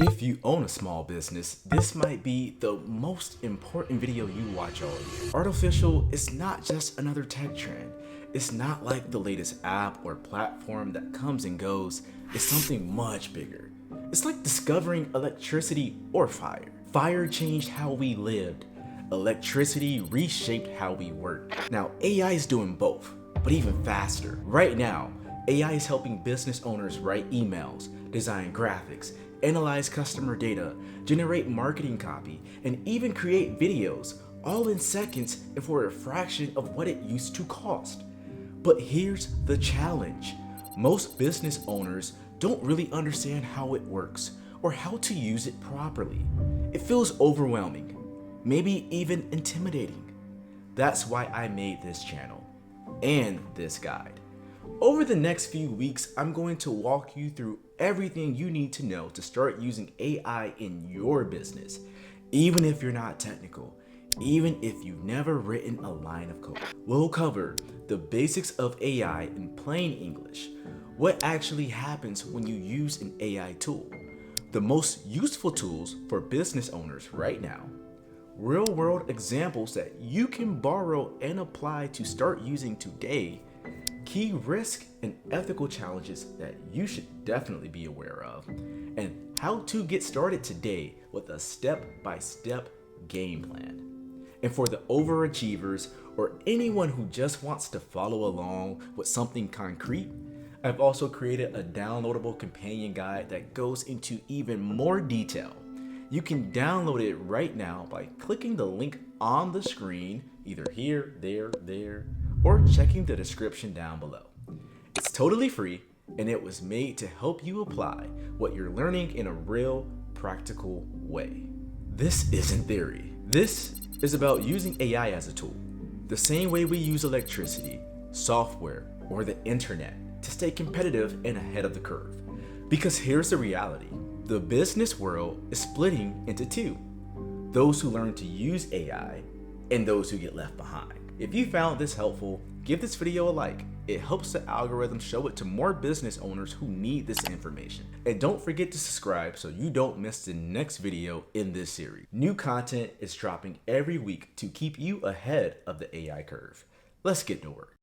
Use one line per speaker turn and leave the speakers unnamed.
If you own a small business, this might be the most important video you watch all year. Artificial is not just another tech trend. It's not like the latest app or platform that comes and goes. It's something much bigger. It's like discovering electricity or fire. Fire changed how we lived. Electricity reshaped how we work. Now AI is doing both, but even faster. Right now, AI is helping business owners write emails, design graphics, analyze customer data, generate marketing copy, and even create videos, all in seconds and for a fraction of what it used to cost. But here's the challenge. Most business owners don't really understand how it works or how to use it properly. It feels overwhelming, maybe even intimidating. That's why I made this channel and this guide. Over the next few weeks, I'm going to walk you through everything you need to know to start using AI in your business, even if you're not technical, even if you've never written a line of code. We'll cover the basics of AI in plain English, what actually happens when you use an AI tool, the most useful tools for business owners right now, real-world examples that you can borrow and apply to start using today, key risks and ethical challenges that you should definitely be aware of, and how to get started today with a step-by-step game plan. And for the overachievers or anyone who just wants to follow along with something concrete, I've also created a downloadable companion guide that goes into even more detail. You can download it right now by clicking the link on the screen, either here, there, or checking the description down below. It's totally free, and it was made to help you apply what you're learning in a real, practical way. This isn't theory. This is about using AI as a tool, the same way we use electricity, software, or the internet to stay competitive and ahead of the curve. Because here's the reality. The business world is splitting into two: those who learn to use AI and those who get left behind. If you found this helpful, give this video a like. It helps the algorithm show it to more business owners who need this information. And don't forget to subscribe so you don't miss the next video in this series. New content is dropping every week to keep you ahead of the AI curve. Let's get to work.